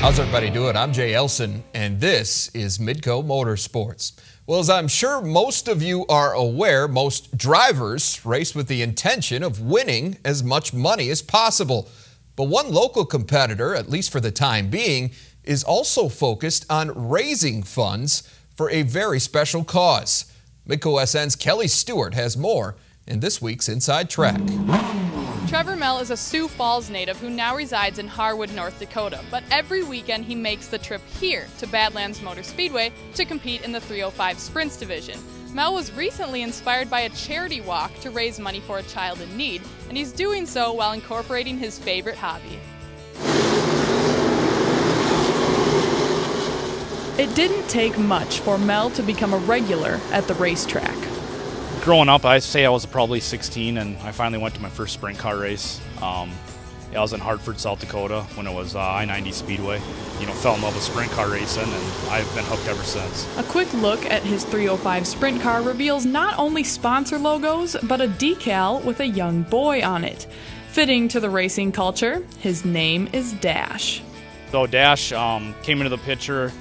How's everybody doing? I'm Jay Elson, and this is Midco Motorsports. Well, as I'm sure most of you are aware, most drivers race with the intention of winning as much money as possible. But one local competitor, at least for the time being, is also focused on raising funds for a very special cause. Midco SN's Kelly Stewart has more in this week's Inside Track. Trevor Mell is a Sioux Falls native who now resides in Harwood, North Dakota, but every weekend he makes the trip here to Badlands Speedway to compete in the 305 Sprints division. Mell was recently inspired by a charity walk to raise money for a child in need, and he's doing so while incorporating his favorite hobby. It didn't take much for Mell to become a regular at the racetrack. Growing up, I say I was probably 16, and I finally went to my first sprint car race. I was in Hartford, South Dakota, when it was I-90 Speedway. Fell in love with sprint car racing, and I've been hooked ever since. A quick look at his 305 sprint car reveals not only sponsor logos, but a decal with a young boy on it. Fitting to the racing culture, his name is Dash. So Dash came into the picture.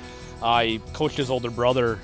I coached his older brother,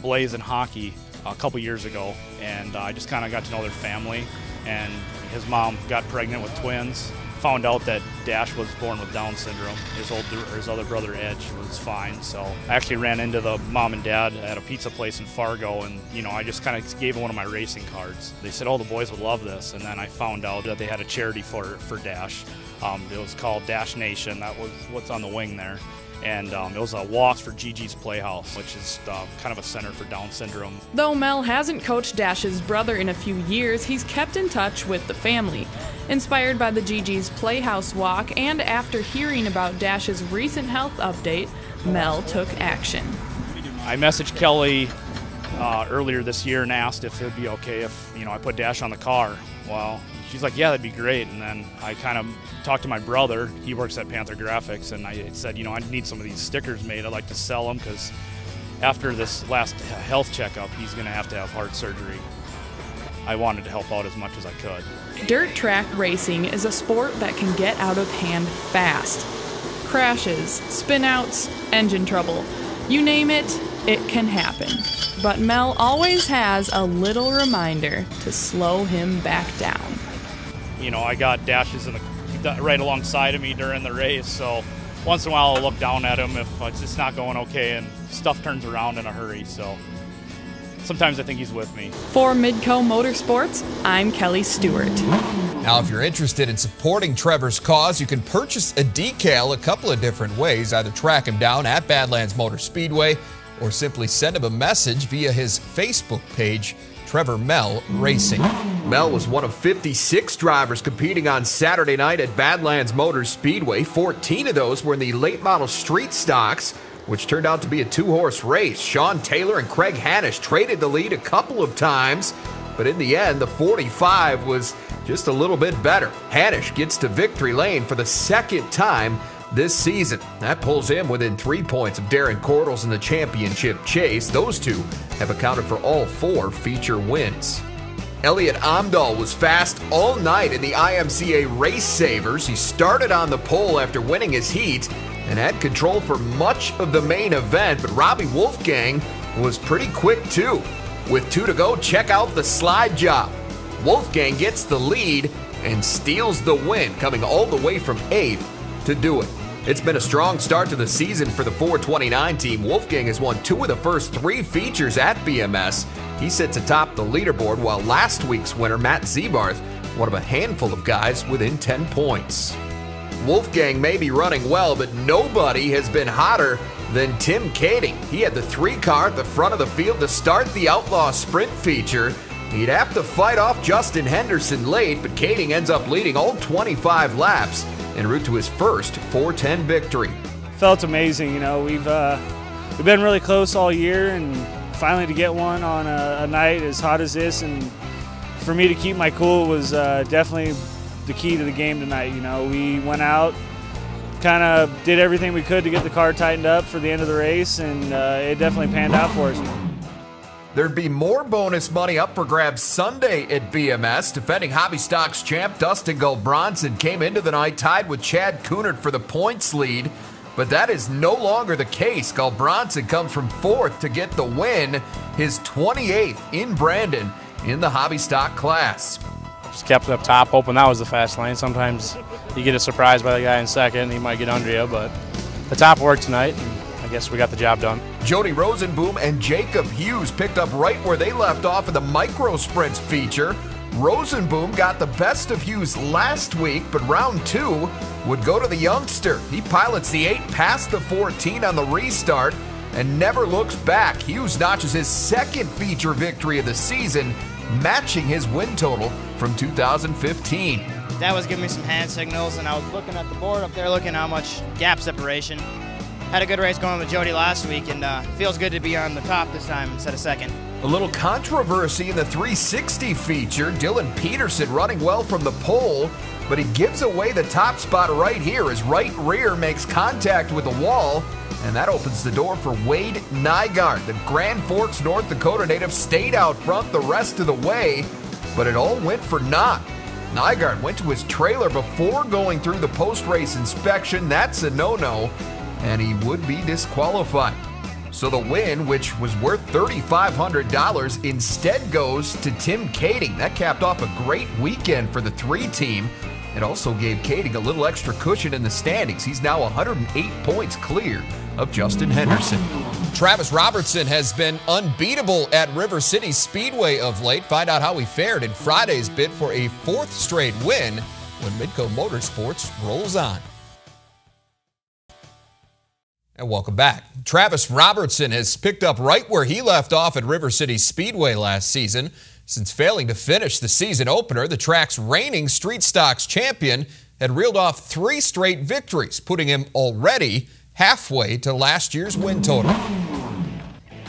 Blaze, in hockey a couple years ago, and I just kind of got to know their family. And his mom got pregnant with twins. Found out that Dash was born with Down syndrome. His other brother Edge was fine. So I actually ran into the mom and dad at a pizza place in Fargo, and I just kind of gave them one of my racing cards. They said, "Oh, the boys would love this." And then I found out that they had a charity for Dash. It was called Dash Nation. That was what's on the wing there. And it was a walk for Gigi's Playhouse, which is kind of a center for Down syndrome. Though Mell hasn't coached Dash's brother in a few years, he's kept in touch with the family. Inspired by the Gigi's Playhouse walk and after hearing about Dash's recent health update, Mell took action. I messaged Kelly earlier this year and asked if it would be okay if I put Dash on the car. Well, she's like, yeah, that'd be great. And then I kind of talked to my brother. He works at Panther Graphics, and I said, I need some of these stickers made. I'd like to sell them because after this last health checkup, he's going to have heart surgery. I wanted to help out as much as I could. Dirt track racing is a sport that can get out of hand fast. Crashes, spin-outs, engine trouble. You name it, it can happen. But Mell always has a little reminder to slow him back down. I got Dashes right alongside of me during the race, so once in a while I'll look down at him if it's not going okay and stuff turns around in a hurry, so sometimes I think he's with me. For Midco Motorsports, I'm Kelly Stewart. Now, if you're interested in supporting Trevor's cause, you can purchase a decal a couple of different ways. Either track him down at Badlands Speedway or simply send him a message via his Facebook page, Trevor Mell Racing. Mell was one of 56 drivers competing on Saturday night at Badlands Speedway. 14 of those were in the late model street stocks, which turned out to be a two-horse race. Sean Taylor and Craig Hanisch traded the lead a couple of times, but in the end, the 45 was just a little bit better. Hanisch gets to victory lane for the second time this season. That pulls him within 3 points of Darren Cordles in the championship chase. Those two have accounted for all 4 feature wins. Elliot Amdahl was fast all night in the IMCA Race Savers. He started on the pole after winning his heat and had control for much of the main event, but Robbie Wolfgang was pretty quick too. With 2 to go, check out the slide job. Wolfgang gets the lead and steals the win, coming all the way from 8th to do it. It's been a strong start to the season for the 429 team. Wolfgang has won 2 of the first 3 features at BMS. He sits atop the leaderboard, while last week's winner, Matt Zebarth, one of a handful of guys within 10 points. Wolfgang may be running well, but nobody has been hotter than Tim Kading. He had the 3 car at the front of the field to start the Outlaw Sprint feature. He'd have to fight off Justin Henderson late, but Kading ends up leading all 25 laps en route to his first 410 victory. Felt amazing. We've been really close all year, and finally to get one on a night as hot as this, and for me to keep my cool was definitely the key to the game tonight. We went out, kind of did everything we could to get the car tightened up for the end of the race, and it definitely panned out for us. There'd be more bonus money up for grabs Sunday at BMS. Defending Hobby Stocks champ Dustin Gold Bronson came into the night tied with Chad Coonard for the points lead. But that is no longer the case. Galbronson comes from 4th to get the win, his 28th in Brandon in the hobby stock class. Just kept it up top, hoping that was the fast lane. Sometimes you get a surprise by the guy in second, he might get under you, but the top worked tonight, and I guess we got the job done. Jody Rosenboom and Jacob Hughes picked up right where they left off in the micro sprints feature. Rosenboom got the best of Hughes last week, but round 2 would go to the youngster. He pilots the 8 past the 14 on the restart and never looks back. Hughes notches his 2nd feature victory of the season, matching his win total from 2015. Dad was giving me some hand signals, and I was looking at the board up there, looking how much gap separation. Had a good race going with Jody last week, and feels good to be on the top this time instead of second. A little controversy in the 360 feature. Dylan Peterson running well from the pole, but he gives away the top spot right here. His right rear makes contact with the wall, and that opens the door for Wade Nygaard. The Grand Forks, North Dakota native stayed out front the rest of the way, but it all went for naught. Nygaard went to his trailer before going through the post-race inspection. That's a no-no, and he would be disqualified. So the win, which was worth $3,500, instead goes to Tim Kading. That capped off a great weekend for the 3 team. It also gave Kading a little extra cushion in the standings. He's now 108 points clear of Justin Henderson. Travis Robertson has been unbeatable at River City Speedway of late. Find out how he fared in Friday's bid for a 4th straight win when Midco Motorsports rolls on. And welcome back. Travis Robertson has picked up right where he left off at River City Speedway last season. Since failing to finish the season opener, the track's reigning Street Stocks champion had reeled off 3 straight victories, putting him already halfway to last year's win total.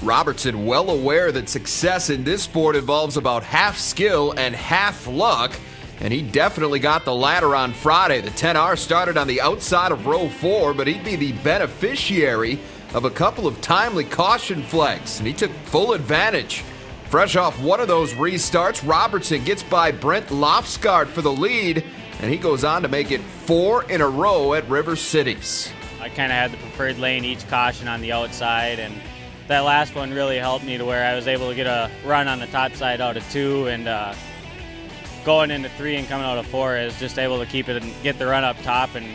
Robertson well aware that success in this sport involves about half skill and half luck, and he definitely got the latter on Friday. The 10R started on the outside of row 4, but he'd be the beneficiary of a couple of timely caution flags, and he took full advantage. Fresh off one of those restarts, Robertson gets by Brent Lofsgaard for the lead, and he goes on to make it 4 in a row at River Cities. I kind of had the preferred lane each caution on the outside, and that last one really helped me to where I was able to get a run on the top side out of 2, and going into 3 and coming out of 4 is just able to keep it and get the run up top and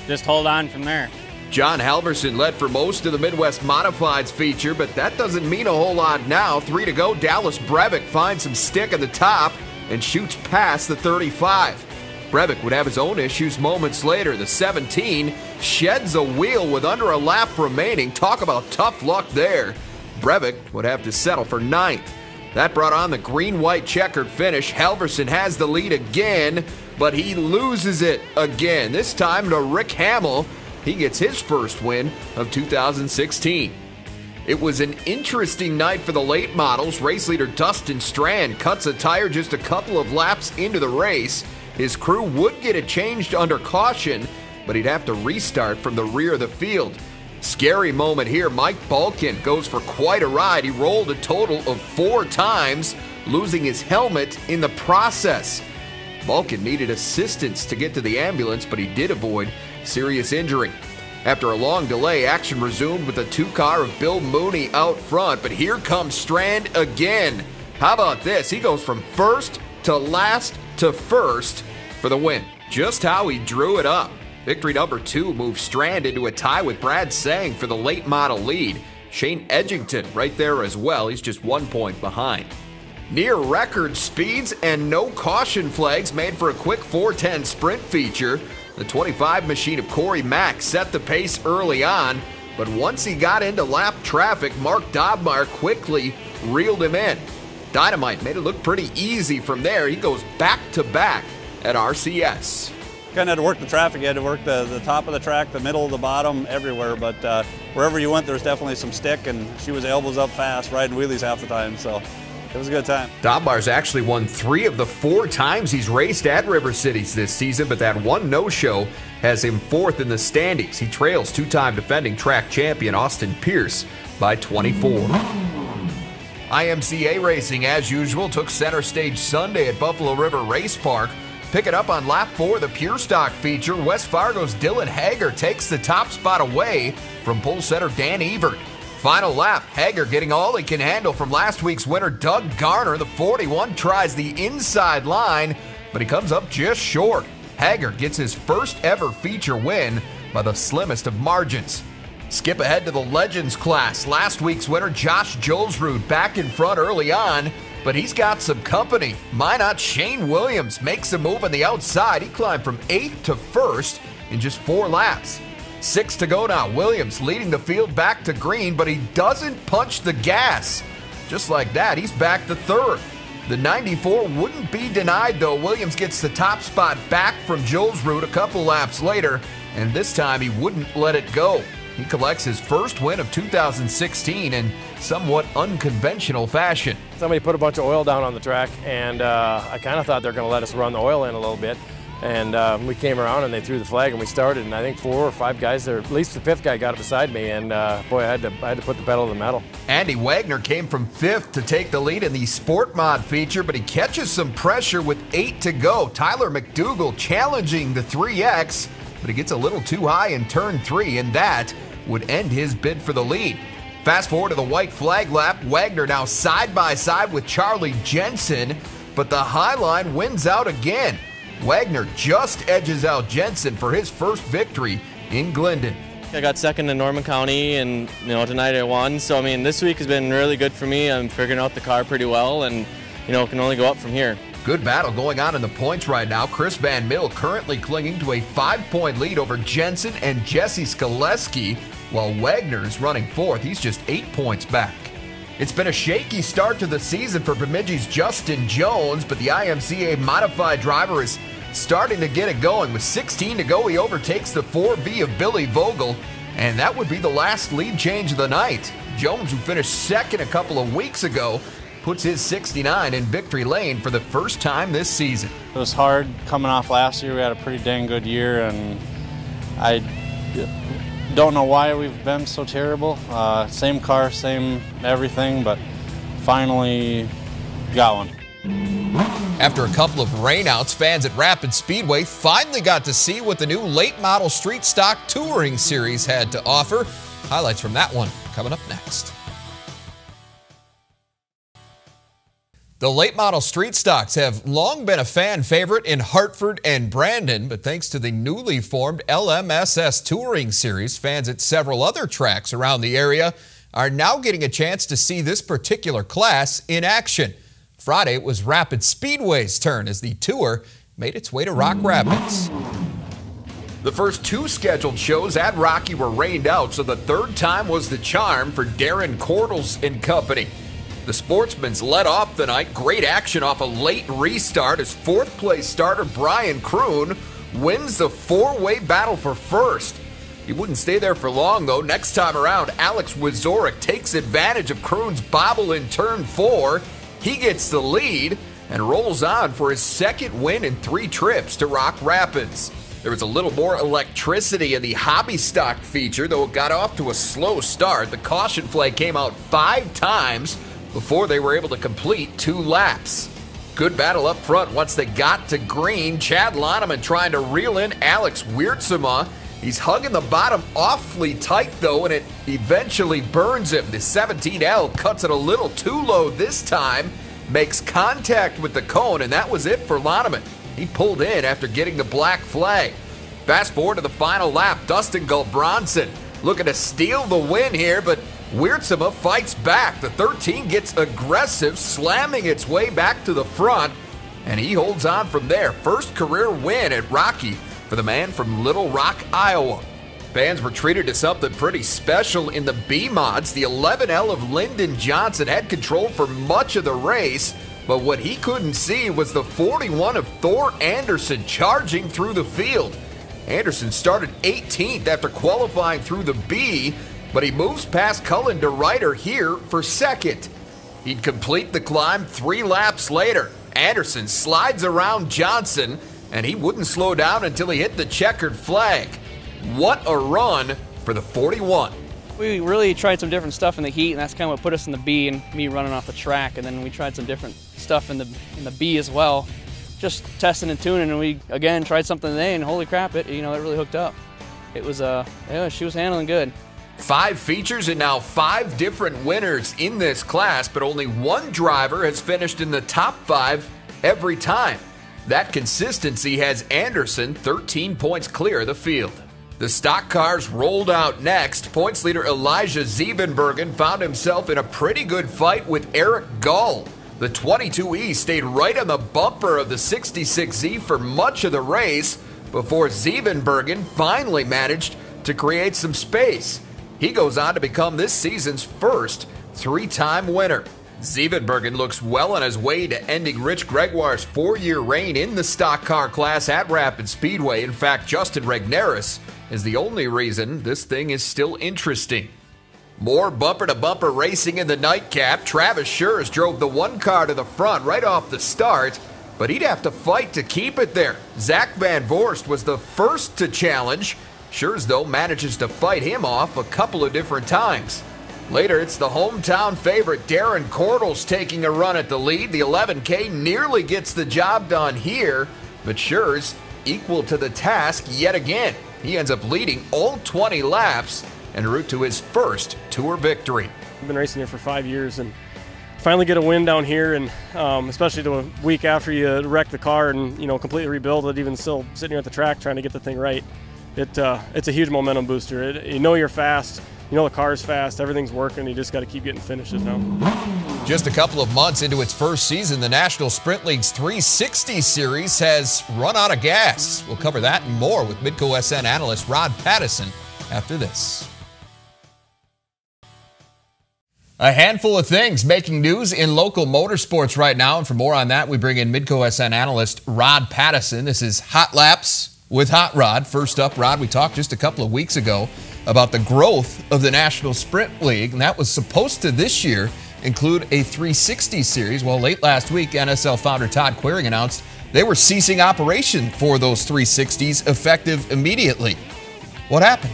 just hold on from there. John Halverson led for most of the Midwest Modifieds feature, but that doesn't mean a whole lot now. 3 to go, Dallas Brevik finds some stick at the top and shoots past the 35. Brevik would have his own issues moments later. The 17 sheds a wheel with under a lap remaining. Talk about tough luck there. Brevik would have to settle for 9th. That brought on the green-white checkered finish. Halverson has the lead again, but he loses it again. This time to Rick Hamill. He gets his first win of 2016. It was an interesting night for the late models. Race leader Dustin Strand cuts a tire just a couple of laps into the race. His crew would get it changed under caution, but he'd have to restart from the rear of the field. Scary moment here. Mike Balkin goes for quite a ride. He rolled a total of 4 times, losing his helmet in the process. Balkin needed assistance to get to the ambulance, but he did avoid serious injury. After a long delay, action resumed with the 2 car of Bill Mooney out front, but here comes Strand again. How about this? He goes from first to last to first for the win. Just how he drew it up. Victory number 2 moves Strand into a tie with Brad Sang for the late model lead. Shane Edgington right there as well. He's just 1 point behind. Near record speeds and no caution flags made for a quick 410 sprint feature. The 25 machine of Corey Mack set the pace early on, but once he got into lap traffic, Mark Dobmeyer quickly reeled him in. Dynamite made it look pretty easy from there. He goes back-to-back at RCS. Kind of had to work the traffic. You had to work the top of the track, the middle, the bottom, everywhere. But wherever you went, there was definitely some stick, and she was elbows up fast, riding wheelies half the time. So it was a good time. Dobmeyer's actually won 3 of the 4 times he's raced at River Cities this season, but that one no-show has him 4th in the standings. He trails 2-time defending track champion Austin Pierce by 24. IMCA racing, as usual, took center stage Sunday at Buffalo River Race Park. Picking up on lap 4 of the Pure Stock feature, West Fargo's Dylan Hager takes the top spot away from pole setter Dan Evert. Final lap, Hager getting all he can handle from last week's winner Doug Garner. The 41 tries the inside line, but he comes up just short. Hager gets his first ever feature win by the slimmest of margins. Skip ahead to the Legends class. Last week's winner Josh Jolsrud back in front early on, but he's got some company. Minot Shane Williams makes a move on the outside. He climbed from 8th to 1st in just 4 laps. 6 to go now. Williams leading the field back to green, but he doesn't punch the gas. Just like that, he's back to 3rd. The 94 wouldn't be denied, though. Williams gets the top spot back from Jolsrud a couple laps later, and this time he wouldn't let it go. He collects his first win of 2016 in somewhat unconventional fashion. Somebody put a bunch of oil down on the track, and I kind of thought they were going to let us run the oil in a little bit. And we came around and they threw the flag and we started, and I think 4 or 5 guys there, at least the 5th guy got up beside me, and boy, I had to put the pedal to the metal. Andy Wagner came from 5th to take the lead in the Sport Mod feature, but he catches some pressure with 8 to go. Tyler McDougall challenging the 3X, but he gets a little too high in turn 3, and that would end his bid for the lead. Fast forward to the white flag lap, Wagner now side by side with Charlie Jensen, but the Highline wins out again. Wagner just edges out Jensen for his first victory in Glendon. I got 2nd in Norman County, and tonight I won. So I mean, this week has been really good for me. I'm figuring out the car pretty well, and can only go up from here. Good battle going on in the points right now. Chris Van Mill currently clinging to a 5-point lead over Jensen and Jesse Skaleski, while Wagner's running 4th. He's just 8 points back. It's been a shaky start to the season for Bemidji's Justin Jones, but the IMCA modified driver is starting to get it going. With 16 to go, he overtakes the 4V of Billy Vogel, and that would be the last lead change of the night. Jones, who finished 2nd a couple of weeks ago, puts his 69 in victory lane for the first time this season. It was hard coming off last year. We had a pretty dang good year, and I don't know why we've been so terrible. Same car, same everything, but finally got one. After a couple of rainouts, fans at Rapid Speedway finally got to see what the new late model street stock touring series had to offer. Highlights from that one coming up next. The late model street stocks have long been a fan favorite in Hartford and Brandon, but thanks to the newly formed LMSS Touring Series, fans at several other tracks around the area are now getting a chance to see this particular class in action. Friday, it was Rapid Speedway's turn as the tour made its way to Rock Rapids. The first 2 scheduled shows at Rocky were rained out, so the 3rd time was the charm for Darren Cordles and company. The Sportsman's led off the night. Great action off a late restart as 4th place starter Brian Kroon wins the 4-way battle for 1st. He wouldn't stay there for long, though. Next time around, Alex Wazorek takes advantage of Kroon's bobble in turn 4. He gets the lead and rolls on for his 2nd win in 3 trips to Rock Rapids. There was a little more electricity in the hobby stock feature, though it got off to a slow start. The caution flag came out 5 times before they were able to complete 2 laps. Good battle up front once they got to green. Chad Loneman trying to reel in Alex Wiertsema. He's hugging the bottom awfully tight, though, and it eventually burns him. The 17L cuts it a little too low this time, makes contact with the cone, and that was it for Loneman. He pulled in after getting the black flag. Fast forward to the final lap. Dustin Gulbranson looking to steal the win here, but Wiertsema fights back. The 13 gets aggressive, slamming its way back to the front, and he holds on from there. First career win at Rocky for the man from Little Rock, Iowa. Fans were treated to something pretty special in the B-Mods. The 11L of Lyndon Johnson had control for much of the race, but what he couldn't see was the 41 of Thor Anderson charging through the field. Anderson started 18th after qualifying through the B, but he moves past Cullen DeRuyter here for 2nd. He'd complete the climb 3 laps later. Anderson slides around Johnson, and he wouldn't slow down until he hit the checkered flag. What a run for the 41. We really tried some different stuff in the heat, and that's kind of what put us in the B and me running off the track. And then we tried some different stuff in the B as well. just testing and tuning, and we again tried something today, and holy crap, it really hooked up. It was yeah, she was handling good. 5 features and now 5 different winners in this class, but only one driver has finished in the top 5 every time. That consistency has Anderson 13 points clear of the field. The stock cars rolled out next. Points leader Elijah Ziebenbergen found himself in a pretty good fight with Eric Gull. The 22E stayed right on the bumper of the 66Z for much of the race before Ziebenbergen finally managed to create some space. He goes on to become this season's first 3-time winner. Ziebenbergen looks well on his way to ending Rich Gregoire's 4-year reign in the stock car class at Rapid Speedway. In fact, Justin Regneris is the only reason this thing is still interesting. More bumper-to-bumper racing in the nightcap. Travis Schurz drove the 1 car to the front right off the start, but he'd have to fight to keep it there. Zach Van Voorst was the first to challenge. Schurz, though, manages to fight him off a couple of different times. Later, it's the hometown favorite Darren Cordles taking a run at the lead. The 11K nearly gets the job done here, but Schurz equal to the task yet again. He ends up leading all 20 laps en route to his first Tour victory. I've been racing here for 5 years and finally get a win down here, and especially the week after you wreck the car and completely rebuild it, even still sitting here at the track trying to get the thing right. It's a huge momentum booster. You're fast. The car's fast, everything's working, you just got to keep getting finishes now. Just a couple of months into its first season, the National Sprint League's 360 Series has run out of gas. We'll cover that and more with Midco SN analyst Rod Pattison after this. A handful of things making news in local motorsports right now, and for more on that, we bring in Midco SN analyst Rod Pattison. This is Hot Laps with Hot Rod. First up, Rod, we talked just a couple of weeks ago about the growth of the National Sprint League, and that was supposed to this year include a 360 series. Well, late last week, NSL founder Todd Quiring announced they were ceasing operation for those 360s effective immediately. What happened?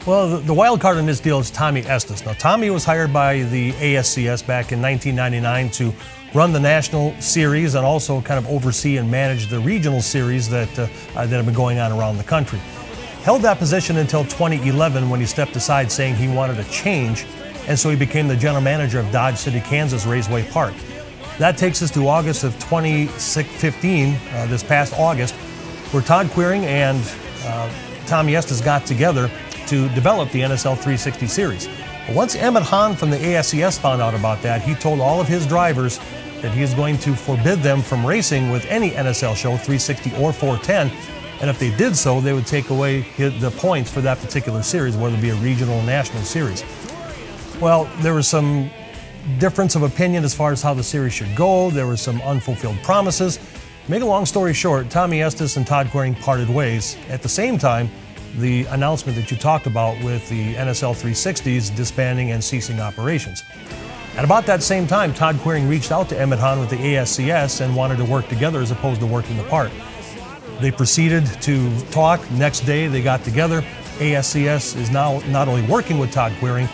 Well, the wild card in this deal is Tommy Estes. Now, Tommy was hired by the ASCS back in 1999 to run the national series and also kind of oversee and manage the regional series that have been going on around the country. Held that position until 2011 when he stepped aside saying he wanted a change, and so he became the general manager of Dodge City, Kansas Raceway Park. That takes us to August of 2015, this past August, where Todd Quiring and Tommy Estes got together to develop the NSL 360 series. But once Emmett Hahn from the ASCS found out about that, he told all of his drivers that he is going to forbid them from racing with any NSL show, 360 or 410, and if they did so, they would take away the points for that particular series, whether it be a regional or national series. Well, there was some difference of opinion as far as how the series should go. There were some unfulfilled promises. Make a long story short, Tommy Estes and Todd Quiring parted ways. At the same time, the announcement that you talked about with the NSL 360s disbanding and ceasing operations. At about that same time, Todd Quiring reached out to Emmett Hahn with the ASCS and wanted to work together as opposed to working apart. They proceeded to talk. Next day, they got together. ASCS is now not only working with Todd Quiring,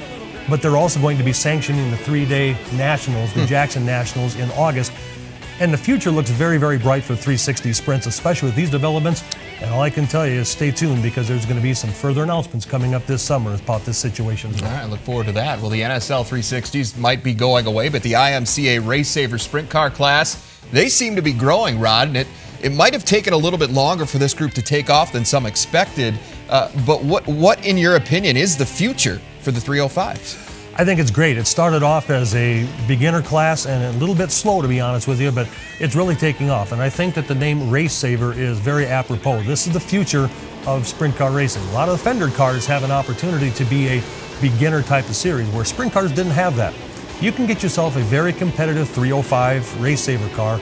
but they're also going to be sanctioning the 3-day nationals, the Jackson Nationals, in August. And the future looks very, very bright for 360 sprints, especially with these developments. And all I can tell you is stay tuned, because there's going to be some further announcements coming up this summer about this situation. All right, I look forward to that. Well, the NSL 360s might be going away, but the IMCA Race Saver Sprint Car class, they seem to be growing, Rod, and it might have taken a little bit longer for this group to take off than some expected. But what, in your opinion, is the future for the 305s? I think it's great. It started off as a beginner class and a little bit slow, to be honest with you, but it's really taking off. And I think that the name Race Saver is very apropos. This is the future of sprint car racing. A lot of the Fender cars have an opportunity to be a beginner type of series, where sprint cars didn't have that. You can get yourself a very competitive 305 Race Saver car,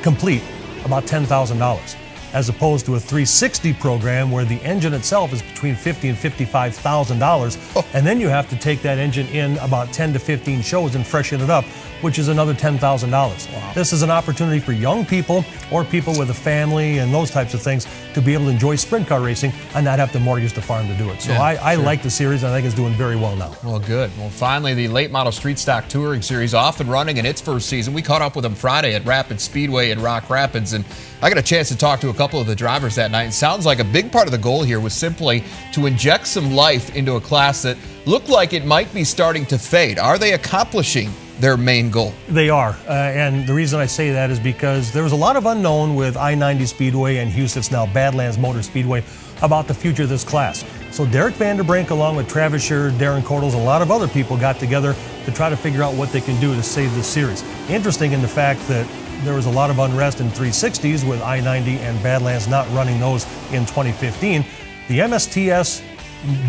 complete, about $10,000. as opposed to a 360 program where the engine itself is between $50,000 and $55,000. And then you have to take that engine in about 10 to 15 shows and freshen it up, which is another $10,000. Wow. This is an opportunity for young people or people with a family and those types of things to be able to enjoy sprint car racing and not have to mortgage the farm to do it. So yeah, I like the series, and I think it's doing very well now. Well, good. Well, finally, the late model street stock touring series off and running in its first season. We caught up with them Friday at Rapids Speedway in Rock Rapids, and I got a chance to talk to a couple of the drivers that night. It sounds like a big part of the goal here was simply to inject some life into a class that looked like it might be starting to fade. Are they accomplishing their main goal? They are, and the reason I say that is because there was a lot of unknown with I-90 Speedway and Houston's now Badlands Motor Speedway about the future of this class. So Derek Vanderbrink, along with Travis Scher, Darren Cordles, and a lot of other people got together to try to figure out what they can do to save this series. Interesting in the fact that there was a lot of unrest in 360s with I-90 and Badlands not running those in 2015. The MSTS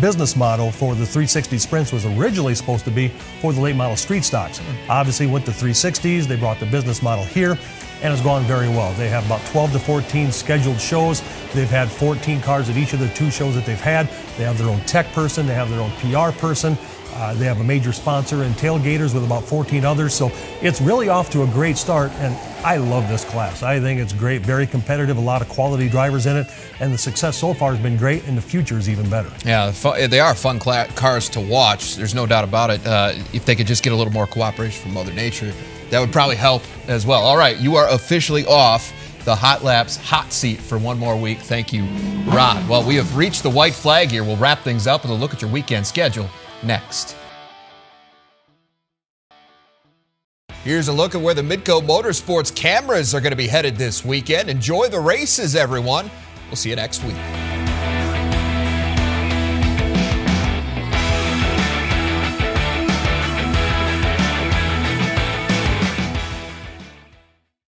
business model for the 360 sprints was originally supposed to be for the late model street stocks. Obviously went to 360s, they brought the business model here, and it's gone very well. They have about 12 to 14 scheduled shows. They've had 14 cars at each of the 2 shows that they've had. They have their own tech person, they have their own PR person. They have a major sponsor in Tailgaters with about 14 others. So it's really off to a great start, and I love this class. I think it's great, very competitive, a lot of quality drivers in it, and the success so far has been great, and the future is even better. Yeah, they are fun cars to watch. There's no doubt about it. If they could just get a little more cooperation from Mother Nature, that would probably help as well. All right, you are officially off the Hot Laps hot seat for one more week. Thank you, Rod. Well, we have reached the white flag here. We'll wrap things up with a look at your weekend schedule next. Here's a look at where the Midco Motorsports cameras are going to be headed this weekend. Enjoy the races, everyone. We'll see you next week.